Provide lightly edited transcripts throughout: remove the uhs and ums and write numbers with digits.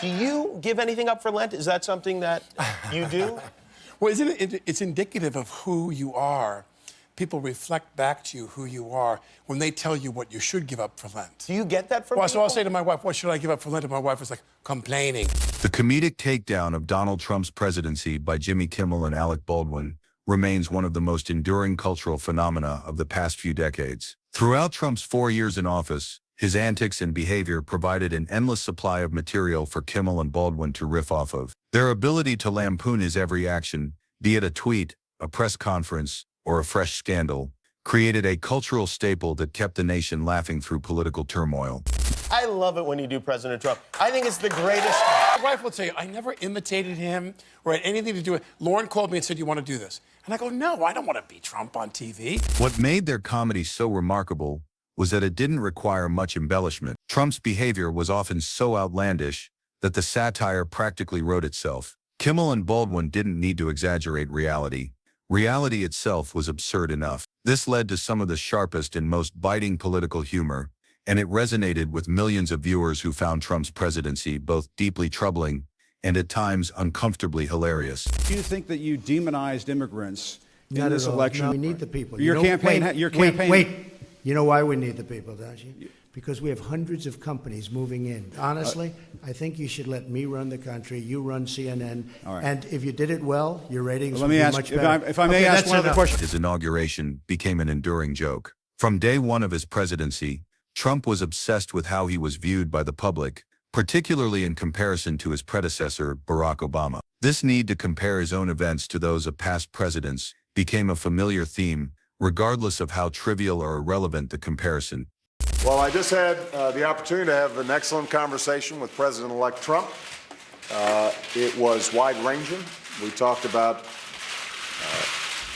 Do you give anything up for Lent? Is that something that you do? Well, isn't it's indicative of who you are. People reflect back to you who you are when they tell you what you should give up for Lent. Do you get that from Well, people? so I'll say to my wife, what should I give up for Lent? And my wife is like, complaining. The comedic takedown of Donald Trump's presidency by Jimmy Kimmel and Alec Baldwin remains one of the most enduring cultural phenomena of the past few decades. Throughout Trump's 4 years in office, his antics and behavior provided an endless supply of material for Kimmel and Baldwin to riff off of. Their ability to lampoon his every action, be it a tweet, a press conference, or a fresh scandal, created a cultural staple that kept the nation laughing through political turmoil. I love it when you do President Trump. I think it's the greatest. My wife will tell you, I never imitated him or had anything to do with. Lauren called me and said, you want to do this? And I go, no, I don't want to be Trump on TV. What made their comedy so remarkable was that it didn't require much embellishment. Trump's behavior was often so outlandish that the satire practically wrote itself. Kimmel and Baldwin didn't need to exaggerate reality. Reality itself was absurd enough. This led to some of the sharpest and most biting political humor, and it resonated with millions of viewers who found Trump's presidency both deeply troubling and at times uncomfortably hilarious. Do you think that you demonized immigrants in Not this at all. election? No, we need the people. Your campaign. Wait. You know why we need the people, don't you? Because we have hundreds of companies moving in. Honestly, I think you should let me run the country. You run CNN. All right. And if you did it well, your ratings Let would me be ask, much better. if I may ask that's one other enough. question. His inauguration became an enduring joke. From day one of his presidency, Trump was obsessed with how he was viewed by the public, particularly in comparison to his predecessor, Barack Obama. This need to compare his own events to those of past presidents became a familiar theme, regardless of how trivial or irrelevant the comparison. Well, I just had the opportunity to have an excellent conversation with President-elect Trump. It was wide-ranging. We talked about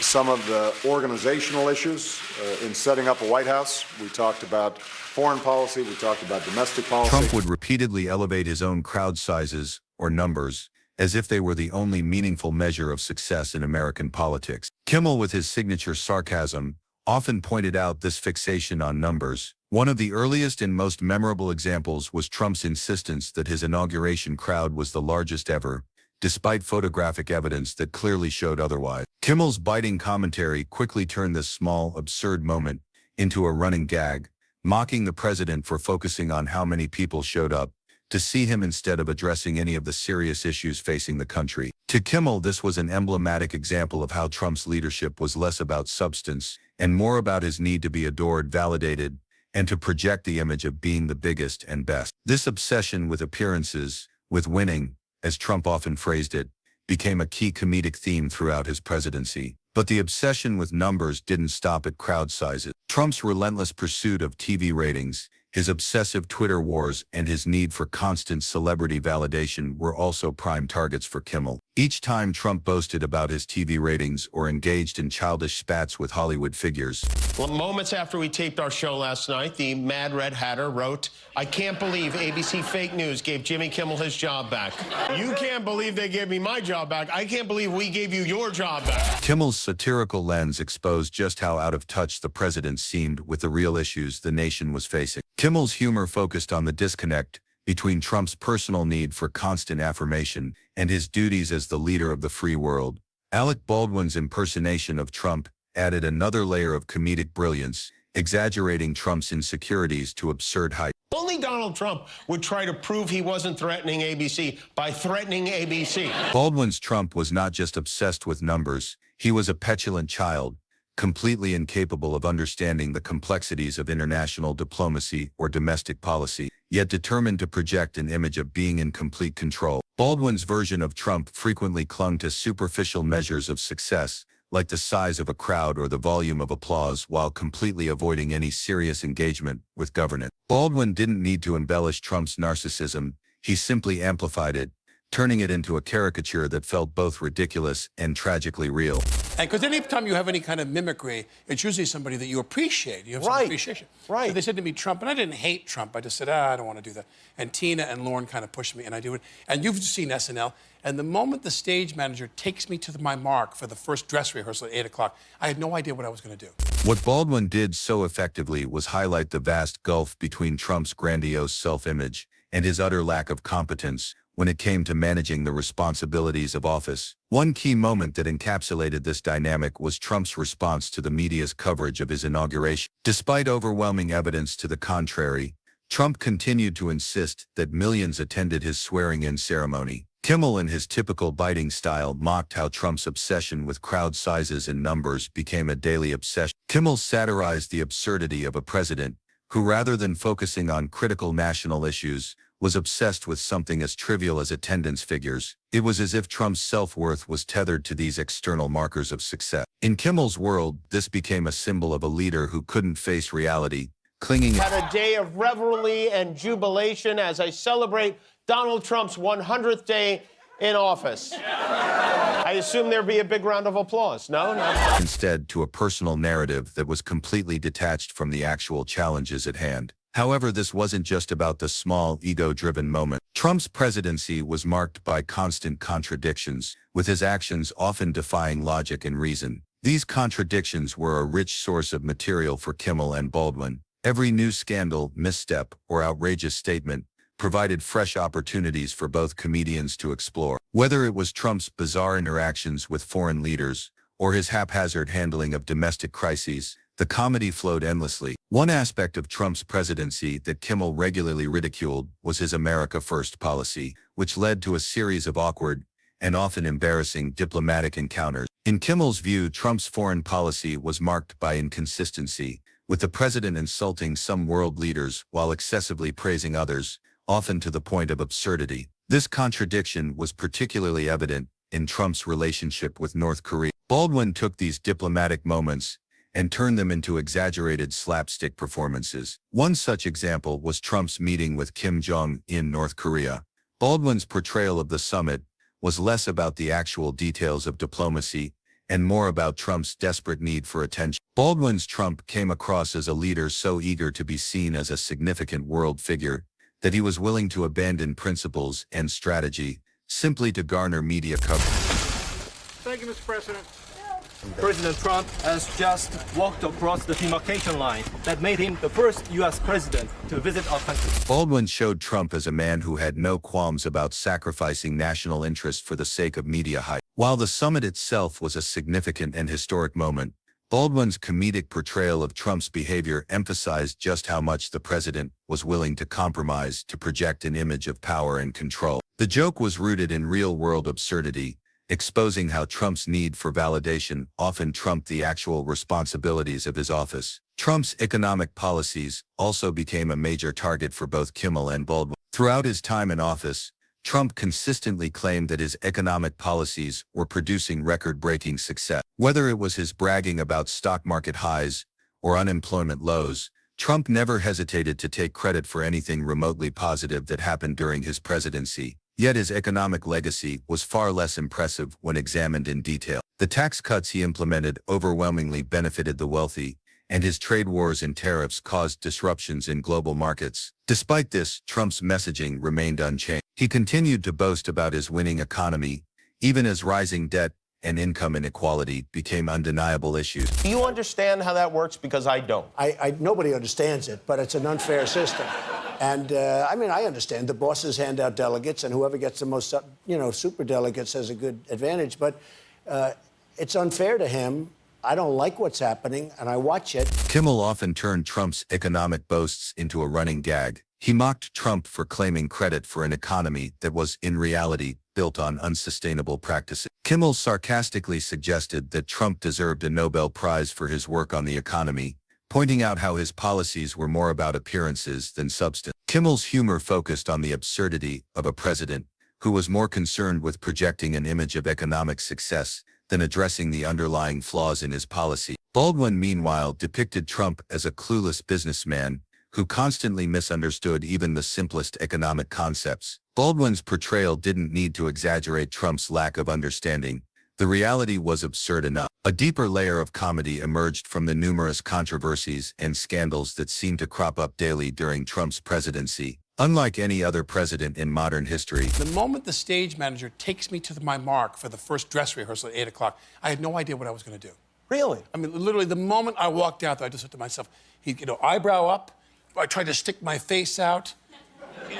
some of the organizational issues in setting up a White House. We talked about foreign policy. We talked about domestic policy. Trump would repeatedly elevate his own crowd sizes, or numbers, as if they were the only meaningful measure of success in American politics. Kimmel, with his signature sarcasm, often pointed out this fixation on numbers. One of the earliest and most memorable examples was Trump's insistence that his inauguration crowd was the largest ever, despite photographic evidence that clearly showed otherwise. Kimmel's biting commentary quickly turned this small, absurd moment into a running gag, mocking the president for focusing on how many people showed up to see him instead of addressing any of the serious issues facing the country. To Kimmel, this was an emblematic example of how Trump's leadership was less about substance and more about his need to be adored, validated, and to project the image of being the biggest and best. This obsession with appearances, with winning, as Trump often phrased it, became a key comedic theme throughout his presidency. But the obsession with numbers didn't stop at crowd sizes. Trump's relentless pursuit of TV ratings, his obsessive Twitter wars, and his need for constant celebrity validation were also prime targets for Kimmel. Each time Trump boasted about his TV ratings or engaged in childish spats with Hollywood figures. Well, moments after we taped our show last night, the Mad Red Hatter wrote, "I can't believe ABC Fake News gave Jimmy Kimmel his job back. You can't believe they gave me my job back. I can't believe we gave you your job back." Kimmel's satirical lens exposed just how out of touch the president seemed with the real issues the nation was facing. Kimmel's humor focused on the disconnect between Trump's personal need for constant affirmation and his duties as the leader of the free world. Alec Baldwin's impersonation of Trump added another layer of comedic brilliance, exaggerating Trump's insecurities to absurd heights. Only Donald Trump would try to prove he wasn't threatening ABC by threatening ABC. Baldwin's Trump was not just obsessed with numbers, he was a petulant child, completely incapable of understanding the complexities of international diplomacy or domestic policy, yet determined to project an image of being in complete control. Baldwin's version of Trump frequently clung to superficial measures of success, like the size of a crowd or the volume of applause, while completely avoiding any serious engagement with governance. Baldwin didn't need to embellish Trump's narcissism, he simply amplified it, turning it into a caricature that felt both ridiculous and tragically real. And because any time you have any kind of mimicry, it's usually somebody that you appreciate. You have some Right. appreciation. Right. So they said to me, Trump, and I didn't hate Trump. I just said, I don't want to do that. And Tina and Lauren kind of pushed me, and I do it. And you've seen SNL. And the moment the stage manager takes me to my mark for the first dress rehearsal at 8 o'clock, I had no idea what I was going to do. What Baldwin did so effectively was highlight the vast gulf between Trump's grandiose self-image and his utter lack of competence, when it came to managing the responsibilities of office. One key moment that encapsulated this dynamic was Trump's response to the media's coverage of his inauguration. Despite overwhelming evidence to the contrary, Trump continued to insist that millions attended his swearing-in ceremony. Kimmel, in his typical biting style, mocked how Trump's obsession with crowd sizes and numbers became a daily obsession. Kimmel satirized the absurdity of a president who, rather than focusing on critical national issues, was obsessed with something as trivial as attendance figures. It was as if Trump's self-worth was tethered to these external markers of success. In Kimmel's world, this became a symbol of a leader who couldn't face reality, clinging... Had a day of revelry and jubilation as I celebrate Donald Trump's 100th day in office. I assume there'd be a big round of applause. No? Instead, to a personal narrative that was completely detached from the actual challenges at hand. However, this wasn't just about the small, ego-driven moment. Trump's presidency was marked by constant contradictions, with his actions often defying logic and reason. These contradictions were a rich source of material for Kimmel and Baldwin. Every new scandal, misstep, or outrageous statement provided fresh opportunities for both comedians to explore. Whether it was Trump's bizarre interactions with foreign leaders or his haphazard handling of domestic crises, the comedy flowed endlessly. One aspect of Trump's presidency that Kimmel regularly ridiculed was his America First policy, which led to a series of awkward and often embarrassing diplomatic encounters. In Kimmel's view, Trump's foreign policy was marked by inconsistency, with the president insulting some world leaders while excessively praising others, often to the point of absurdity. This contradiction was particularly evident in Trump's relationship with North Korea. Baldwin took these diplomatic moments and turned them into exaggerated slapstick performances. One such example was Trump's meeting with Kim Jong-un, North Korea. Baldwin's portrayal of the summit was less about the actual details of diplomacy and more about Trump's desperate need for attention. Baldwin's Trump came across as a leader so eager to be seen as a significant world figure that he was willing to abandon principles and strategy simply to garner media coverage. Thank you, Mr. President. President Trump has just walked across the demarcation line that made him the first U.S. president to visit our country. Baldwin showed Trump as a man who had no qualms about sacrificing national interest for the sake of media hype. While the summit itself was a significant and historic moment, Baldwin's comedic portrayal of Trump's behavior emphasized just how much the president was willing to compromise to project an image of power and control. The joke was rooted in real-world absurdity, exposing how Trump's need for validation often trumped the actual responsibilities of his office. Trump's economic policies also became a major target for both Kimmel and Baldwin. Throughout his time in office, Trump consistently claimed that his economic policies were producing record-breaking success. Whether it was his bragging about stock market highs or unemployment lows, Trump never hesitated to take credit for anything remotely positive that happened during his presidency. Yet his economic legacy was far less impressive when examined in detail. The tax cuts he implemented overwhelmingly benefited the wealthy, and his trade wars and tariffs caused disruptions in global markets. Despite this, Trump's messaging remained unchanged. He continued to boast about his winning economy, even as rising debt and income inequality became undeniable issues. Do you understand how that works? Because I don't. Nobody understands it, but it's an unfair system. And, I understand the bosses hand out delegates, and whoever gets the most, super delegates has a good advantage. But it's unfair to him. I don't like what's happening, and I watch it. Kimmel often turned Trump's economic boasts into a running gag. He mocked Trump for claiming credit for an economy that was, in reality, built on unsustainable practices. Kimmel sarcastically suggested that Trump deserved a Nobel Prize for his work on the economy, pointing out how his policies were more about appearances than substance. Kimmel's humor focused on the absurdity of a president who was more concerned with projecting an image of economic success than addressing the underlying flaws in his policy. Baldwin, meanwhile, depicted Trump as a clueless businessman who constantly misunderstood even the simplest economic concepts. Baldwin's portrayal didn't need to exaggerate Trump's lack of understanding. The reality was absurd enough. A deeper layer of comedy emerged from the numerous controversies and scandals that seemed to crop up daily during Trump's presidency. Unlike any other president in modern history, The moment the stage manager takes me to my mark for the first dress rehearsal at 8 o'clock, I had no idea what I was going to do. Really? I mean, literally, the moment I walked out there, I just said to myself, eyebrow up. I tried to stick my face out.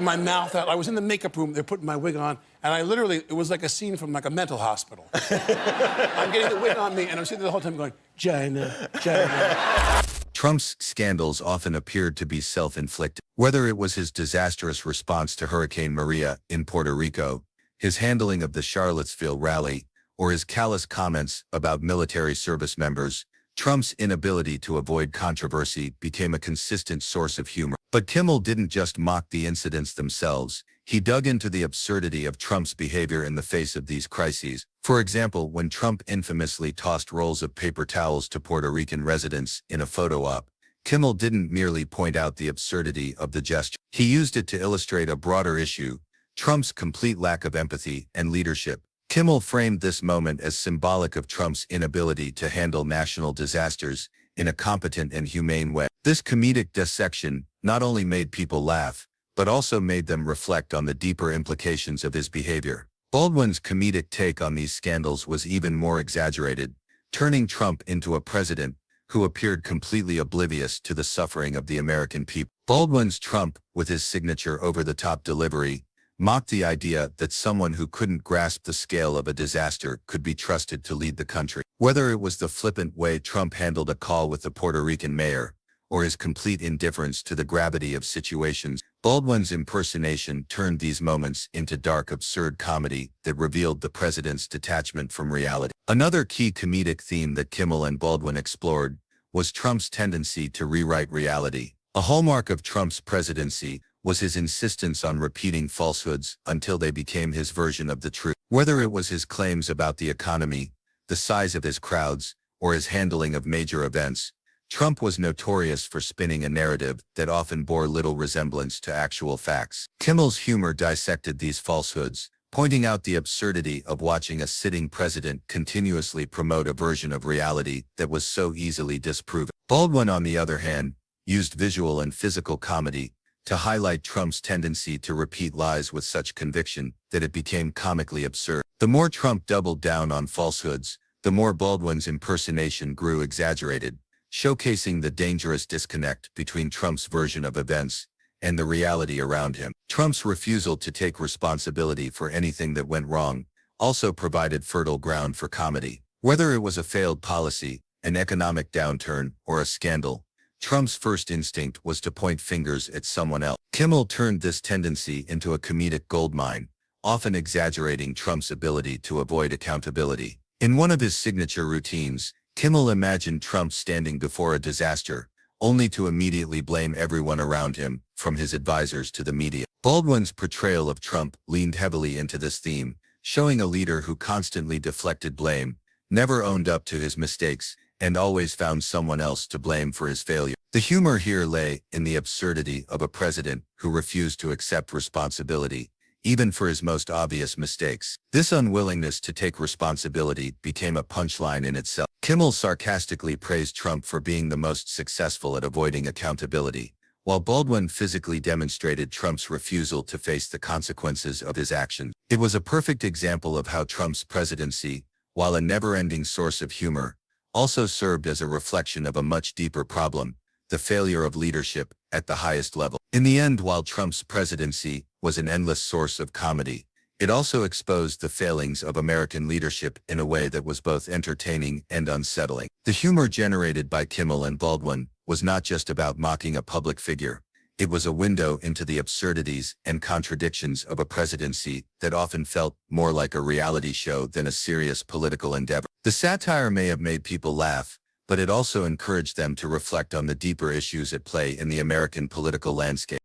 my mouth out. I was in the makeup room. They're putting my wig on, and I literally, it was like a scene from like a mental hospital. I'm getting the wig on me, and I'm sitting there the whole time going, China, China. Trump's scandals often appeared to be self-inflicted. Whether it was his disastrous response to Hurricane Maria in Puerto Rico, his handling of the Charlottesville rally, or his callous comments about military service members, Trump's inability to avoid controversy became a consistent source of humor. But Kimmel didn't just mock the incidents themselves. He dug into the absurdity of Trump's behavior in the face of these crises. For example, when Trump infamously tossed rolls of paper towels to Puerto Rican residents in a photo op, Kimmel didn't merely point out the absurdity of the gesture. He used it to illustrate a broader issue: Trump's complete lack of empathy and leadership. Kimmel framed this moment as symbolic of Trump's inability to handle national disasters in a competent and humane way. This comedic dissection not only made people laugh, but also made them reflect on the deeper implications of his behavior. Baldwin's comedic take on these scandals was even more exaggerated, turning Trump into a president who appeared completely oblivious to the suffering of the American people. Baldwin's Trump, with his signature over-the-top delivery, mocked the idea that someone who couldn't grasp the scale of a disaster could be trusted to lead the country. Whether it was the flippant way Trump handled a call with the Puerto Rican mayor, or his complete indifference to the gravity of situations, Baldwin's impersonation turned these moments into dark, absurd comedy that revealed the president's detachment from reality. Another key comedic theme that Kimmel and Baldwin explored was Trump's tendency to rewrite reality. A hallmark of Trump's presidency was his insistence on repeating falsehoods until they became his version of the truth. Whether it was his claims about the economy, the size of his crowds, or his handling of major events, Trump was notorious for spinning a narrative that often bore little resemblance to actual facts. Kimmel's humor dissected these falsehoods, pointing out the absurdity of watching a sitting president continuously promote a version of reality that was so easily disproven. Baldwin, on the other hand, used visual and physical comedy to highlight Trump's tendency to repeat lies with such conviction that it became comically absurd. The more Trump doubled down on falsehoods, the more Baldwin's impersonation grew exaggerated, showcasing the dangerous disconnect between Trump's version of events and the reality around him. Trump's refusal to take responsibility for anything that went wrong also provided fertile ground for comedy. Whether it was a failed policy, an economic downturn, or a scandal, Trump's first instinct was to point fingers at someone else. Kimmel turned this tendency into a comedic goldmine, often exaggerating Trump's ability to avoid accountability. In one of his signature routines, Kimmel imagined Trump standing before a disaster, only to immediately blame everyone around him, from his advisors to the media. Baldwin's portrayal of Trump leaned heavily into this theme, showing a leader who constantly deflected blame, never owned up to his mistakes, and always found someone else to blame for his failure. The humor here lay in the absurdity of a president who refused to accept responsibility, even for his most obvious mistakes. This unwillingness to take responsibility became a punchline in itself. Kimmel sarcastically praised Trump for being the most successful at avoiding accountability, while Baldwin physically demonstrated Trump's refusal to face the consequences of his actions. It was a perfect example of how Trump's presidency, while a never-ending source of humor, also served as a reflection of a much deeper problem: the failure of leadership at the highest level. In the end, while Trump's presidency was an endless source of comedy, it also exposed the failings of American leadership in a way that was both entertaining and unsettling. The humor generated by Kimmel and Baldwin was not just about mocking a public figure. It was a window into the absurdities and contradictions of a presidency that often felt more like a reality show than a serious political endeavor. The satire may have made people laugh, but it also encouraged them to reflect on the deeper issues at play in the American political landscape.